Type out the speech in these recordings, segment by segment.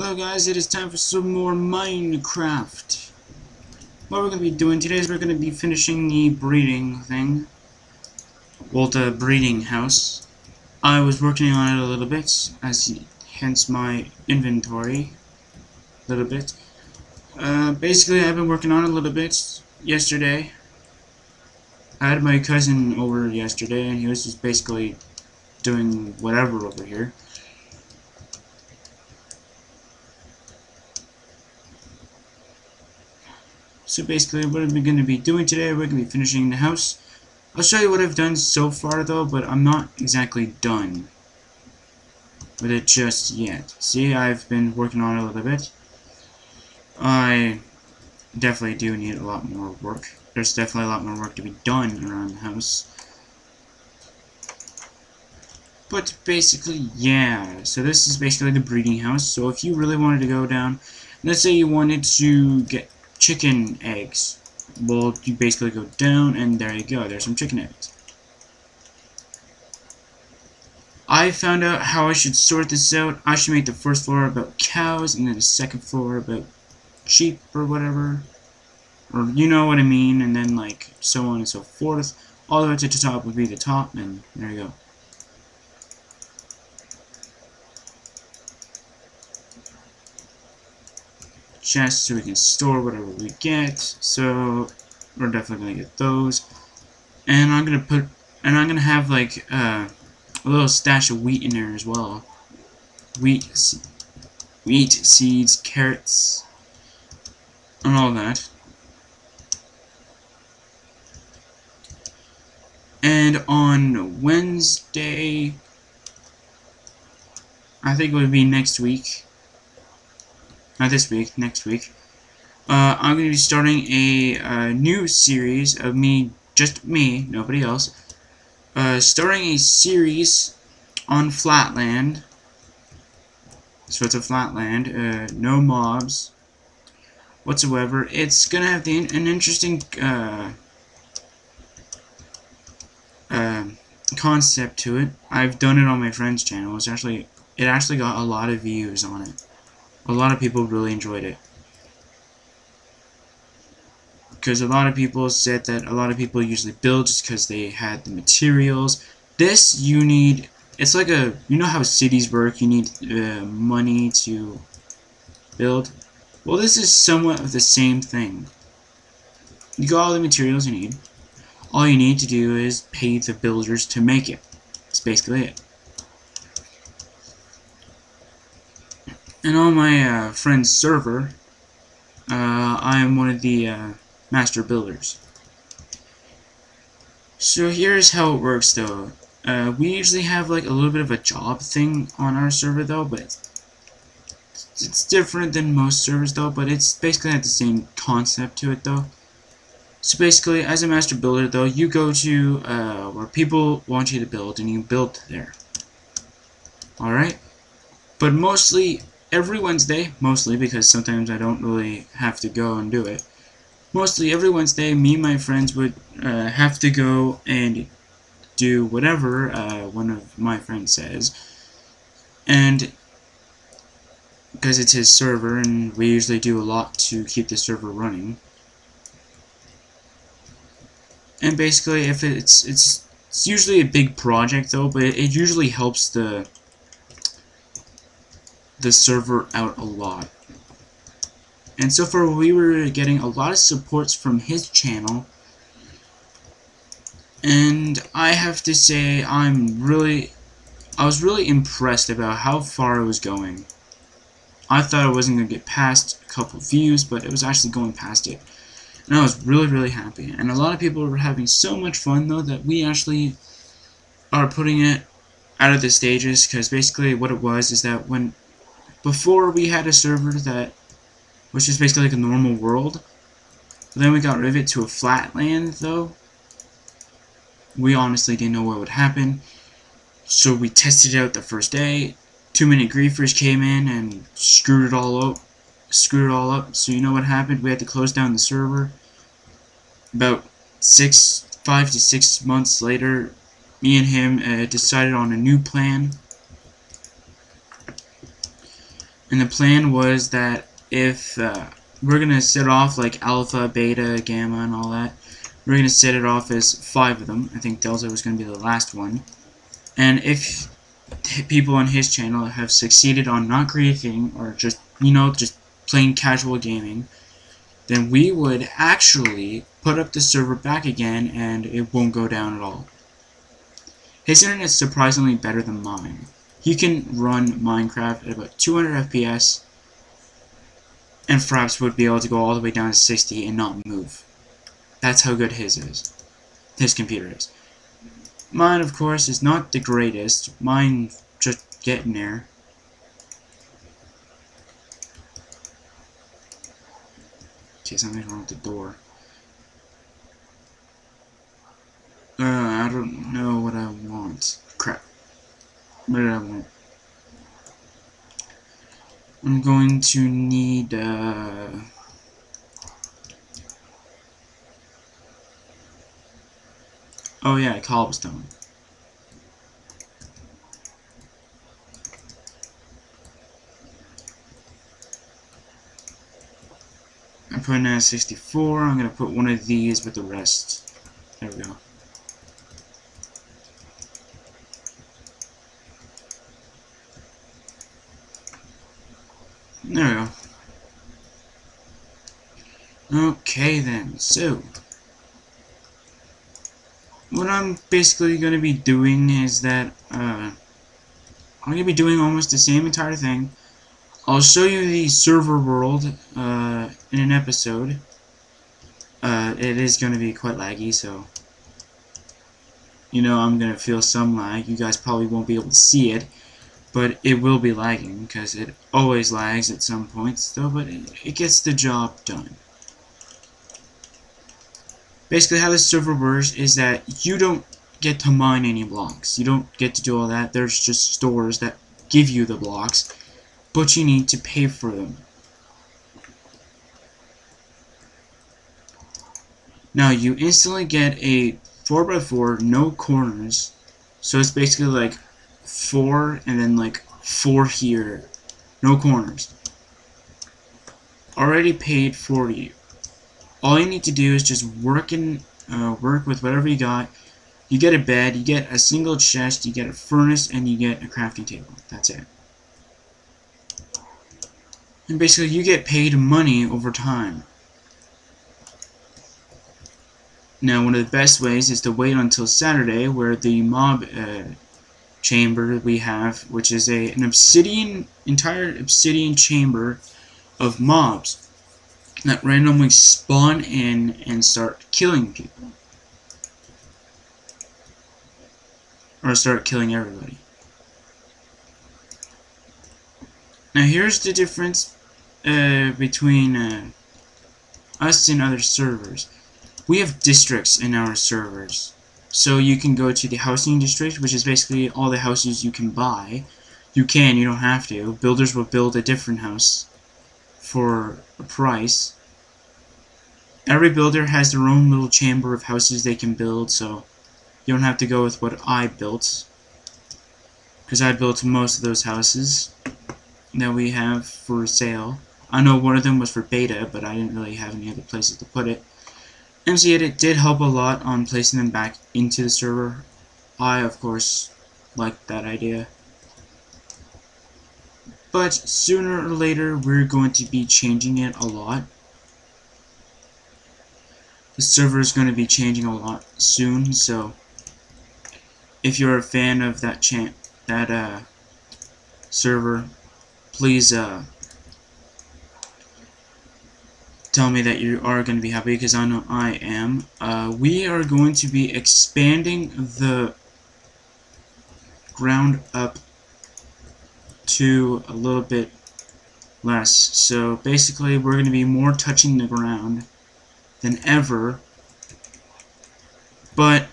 Hello guys, it is time for some more Minecraft. What we're going to be doing today is we're going to be finishing the breeding thing. Well, the breeding house. I was working on it a little bit, hence my inventory. A little bit. Basically, I've been working on it a little bit yesterday. I had my cousin over yesterday, and he was just basically doing whatever over here. So basically, what we're going to be doing today, we're going to be finishing the house. I'll show you what I've done so far, though, but I'm not exactly done with it just yet. See, I've been working on it a little bit. I definitely do need a lot more work. There's definitely a lot more work to be done around the house. But basically, yeah. So this is basically the breeding house. So if you really wanted to go down, let's say you wanted to get chicken eggs. Well, you basically go down, and there you go. There's some chicken eggs. I found out how I should sort this out. I should make the first floor about cows, and then the second floor about sheep or whatever. Or you know what I mean, and then like so on and so forth. All the way to the top would be the top, and there you go. Chests so we can store whatever we get. So we're definitely gonna get those. And I'm gonna have like a little stash of wheat in there as well. Wheat seeds, carrots, and all that. And on Wednesday, I think it would be next week. Not this week, next week. I'm going to be starting a new series of just me, nobody else. Starting a series on Flatland. So it's a flatland, no mobs whatsoever. It's going to have an interesting concept to it. I've done it on my friend's channel. It actually got a lot of views on it. A lot of people really enjoyed it. Because a lot of people said that a lot of people usually build just because they had the materials. This, you need, it's like you know how cities work, you need money to build? Well, this is somewhat of the same thing. You got all the materials you need. All you need to do is pay the builders to make it. That's basically it. And on my friend's server, I am one of the master builders. So here's how it works though. We usually have like a little bit of a job thing on our server though, but it's different than most servers though, but it's basically had the same concept to it though. So basically, as a master builder though, you go to where people want you to build and you build there. Alright? But mostly, every Wednesday, because sometimes I don't really have to go and do it. Mostly every Wednesday, me and my friends would have to go and do whatever one of my friends says. And because it's his server, and we usually do a lot to keep the server running. And basically, if it's usually a big project though, but it usually helps the server out a lot. And so far we were getting a lot of supports from his channel, and I have to say I was really impressed about how far it was going. I thought it wasn't going to get past a couple views, but it was actually going past it. And I was really happy. And a lot of people were having so much fun though that we actually are putting it out of the stages, because basically what it was is that before we had a server that was just basically like a normal world, but then we got rid of it to a flatland though. We honestly didn't know what would happen, so we tested it out the first day. Too many griefers came in and screwed it all up. So you know what happened? We had to close down the server. About 5 to 6 months later, me and him decided on a new plan. And the plan was that if we're gonna set off like alpha, beta, gamma, and all that, we're gonna set it off as 5 of them. I think Delta was gonna be the last one. And if people on his channel have succeeded on not creating or just just plain casual gaming, then we would actually put up the server back again and it won't go down at all. His internet's surprisingly better than mine. He can run Minecraft at about 200 FPS, and Fraps would be able to go all the way down to 60 and not move. That's how good his computer is. Mine, of course, is not the greatest. Mine's just getting there. Okay, something's wrong with the door. I don't know what I want. Crap. What did I want? I'm going to need, oh yeah, cobblestone. I'm putting it at 64. I'm gonna put one of these with the rest. There we go. There we go. Okay then, so what I'm basically going to be doing is that I'm going to be doing almost the same entire thing. I'll show you the server world in an episode. It is going to be quite laggy, so I'm going to feel some lag. You guys probably won't be able to see it, but it will be lagging because it always lags at some points though, but it gets the job done. Basically how this server works is that you don't get to mine any blocks. You don't get to do all that. There's just stores that give you the blocks, but you need to pay for them. Now you instantly get a 4x4, no corners. So it's basically like 4 and then like 4 here, no corners. Already paid for you. All you need to do is just work with whatever you got. You get a bed, you get a single chest, you get a furnace, and you get a crafting table. That's it. And basically you get paid money over time. Now one of the best ways is to wait until Saturday, where the mob chamber we have, which is an entire obsidian chamber of mobs that randomly spawn in and start killing people. Or start killing everybody. Now here's the difference between us and other servers. We have districts in our servers. So you can go to the housing district, which is basically all the houses you can buy. You don't have to. Builders will build a different house for a price. Every builder has their own little chamber of houses they can build, so you don't have to go with what I built, because I built most of those houses that we have for sale. I know one of them was for beta, but I didn't really have any other places to put it. MC Edit did help a lot on placing them back into the server. I, of course, liked that idea. But sooner or later, we're going to be changing it a lot. The server is going to be changing a lot soon, so if you're a fan of that server, please tell me that you are going to be happy, because I know I am. We are going to be expanding the ground up to a little bit less. So basically we're going to be more touching the ground than ever. But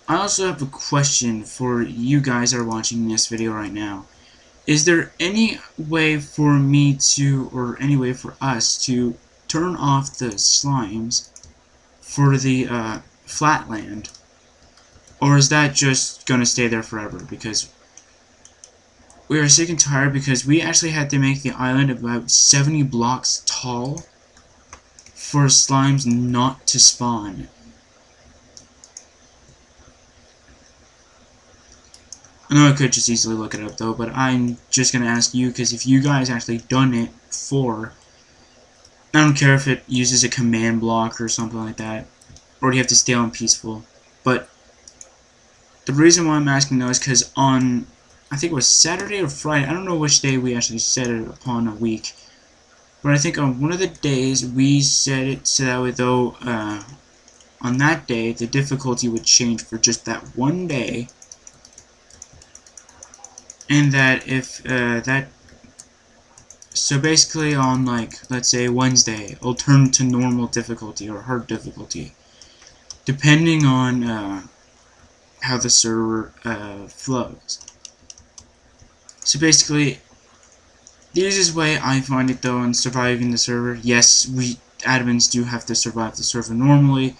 I also have a question for you guys that are watching this video right now. Is there any way for me to, or any way for us to turn off the slimes for the flatland? Or is that just going to stay there forever? Because we were sick and tired because we actually had to make the island about 70 blocks tall for slimes not to spawn. I know I could just easily look it up though, but I'm just gonna ask you because if you guys actually done it for, I don't care if it uses a command block or something like that, or you have to stay on peaceful. But the reason why I'm asking though is because on, I think it was Saturday or Friday, I don't know which day we actually set it upon a week, but I think on one of the days we set it so that way though, on that day the difficulty would change for just that one day, and that if so basically on, like, let's say Wednesday, it'll turn to normal difficulty or hard difficulty, depending on how the server flows. So basically, the easiest way I find it though in surviving the server, yes, we admins do have to survive the server normally,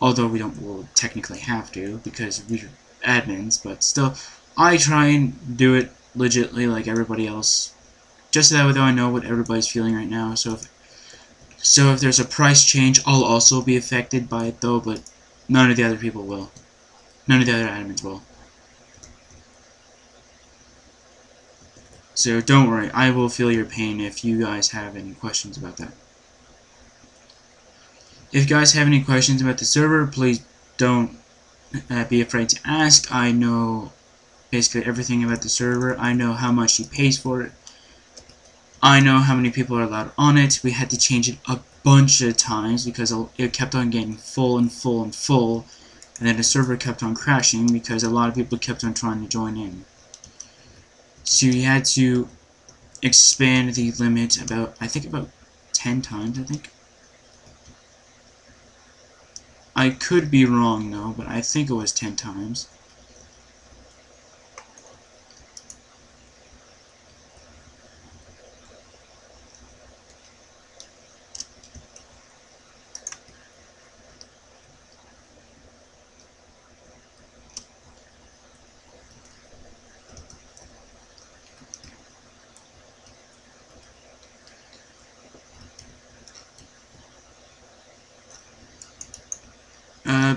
although we don't well, technically have to because we're admins, but still, I try and do it legitly like everybody else. Just so that way though I know what everybody's feeling right now, so if there's a price change, I'll also be affected by it though, but none of the other people will. None of the other admins will. So don't worry, I will feel your pain if you guys have any questions about that. If you guys have any questions about the server, please don't be afraid to ask. I know basically everything about the server. I know how much he pays for it. I know how many people are allowed on it. We had to change it a bunch of times because it kept on getting full and full and full, and then the server kept on crashing because a lot of people kept on trying to join in. So we had to expand the limit about, I think about 10 times, I think. I could be wrong though, but I think it was 10 times.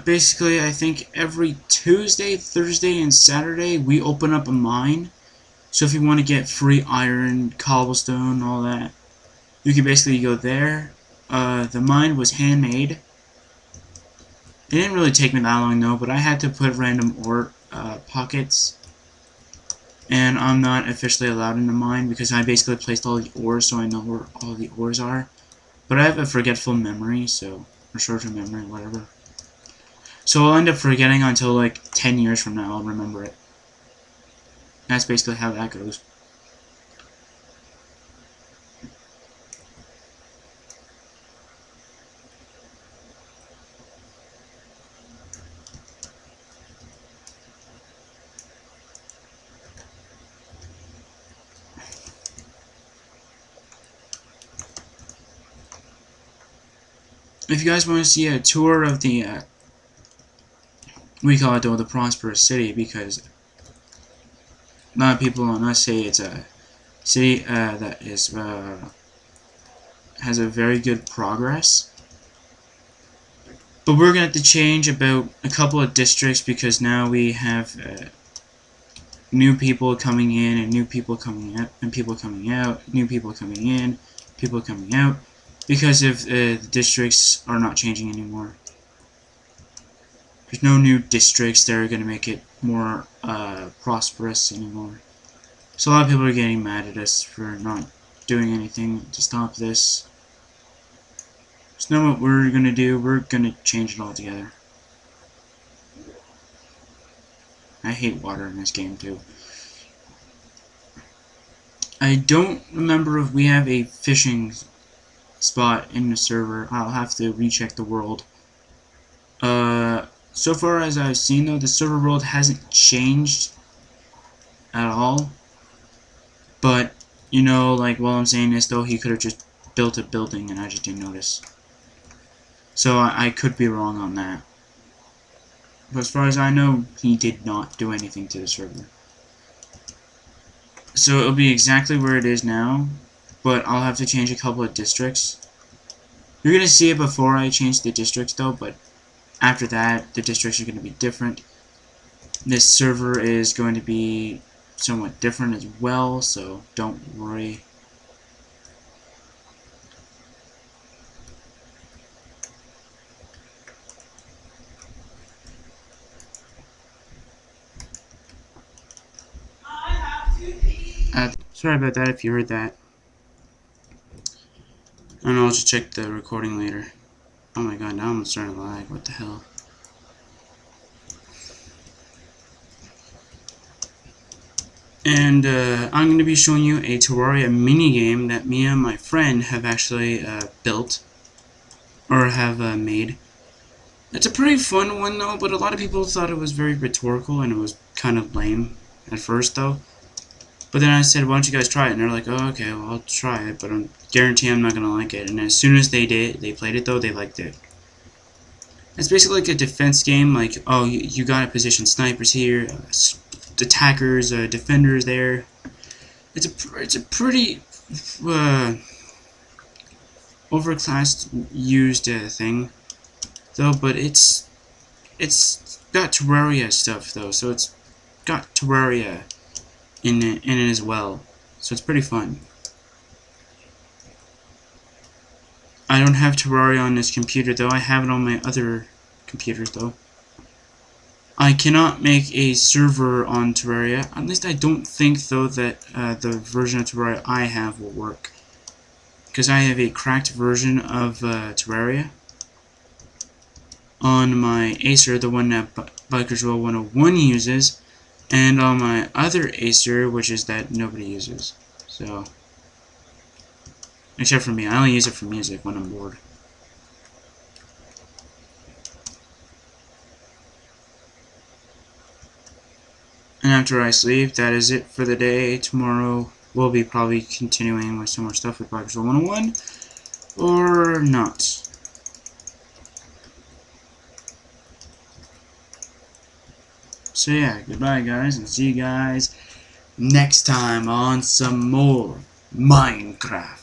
Basically, I think every Tuesday, Thursday, and Saturday we open up a mine. So if you want to get free iron, cobblestone, all that, you can basically go there. The mine was handmade. It didn't really take me that long though, but I had to put random ore pockets. And I'm not officially allowed in the mine because I basically placed all the ores so I know where all the ores are. But I have a forgetful memory, so, or short-term memory, whatever. So I'll end up forgetting until like 10 years from now I'll remember it. That's basically how that goes. If you guys want to see a tour of the we call it though the prosperous city because a lot of people on us say it's a city that is has a very good progress. But we're gonna have to change about a couple of districts because now we have new people coming in and new people coming out and people coming out, new people coming in, people coming out, because of the districts are not changing anymore. There's no new districts that are going to make it more prosperous anymore. So a lot of people are getting mad at us for not doing anything to stop this. So now what we're going to do, we're going to change it all together. I hate water in this game too. I don't remember if we have a fishing spot in the server. I'll have to recheck the world. So far as I've seen though, the server world hasn't changed at all. But, you know, like while I'm saying this though, he could have just built a building and I just didn't notice. So I could be wrong on that. But as far as I know, he did not do anything to the server. So it'll be exactly where it is now, but I'll have to change a couple of districts. You're going to see it before I change the districts though, but after that, the districts are going to be different. This server is going to be somewhat different as well, so don't worry. Sorry about that if you heard that. And I'll just check the recording later. Oh my god, now I'm starting to lag. What the hell? And I'm going to be showing you a Terraria minigame that me and my friend have actually built. Or have made. It's a pretty fun one though, but a lot of people thought it was very rhetorical and it was kind of lame at first though. But then I said, why don't you guys try it? And they're like, oh, okay, well, I'll try it, but I guarantee I'm not going to like it. And as soon as they played it though, they liked it. It's basically like a defense game, like, oh, you got to position snipers here, attackers, defenders there. It's a pretty overclassed used thing though, but it's got Terraria stuff though, so it's got Terraria in it as well, so it's pretty fun. I don't have Terraria on this computer though. I have it on my other computers though. I cannot make a server on Terraria. At least I don't think though that the version of Terraria I have will work, because I have a cracked version of Terraria on my Acer, the one that Bikers Roll 101 uses, and on my other Acer, which is that nobody uses. So, except for me, I only use it for music when I'm bored. And after I sleep, that is it for the day. Tomorrow we'll be probably continuing with some more stuff with Bikers Roll 101, or not. So yeah, goodbye guys, and see you guys next time on some more Minecraft.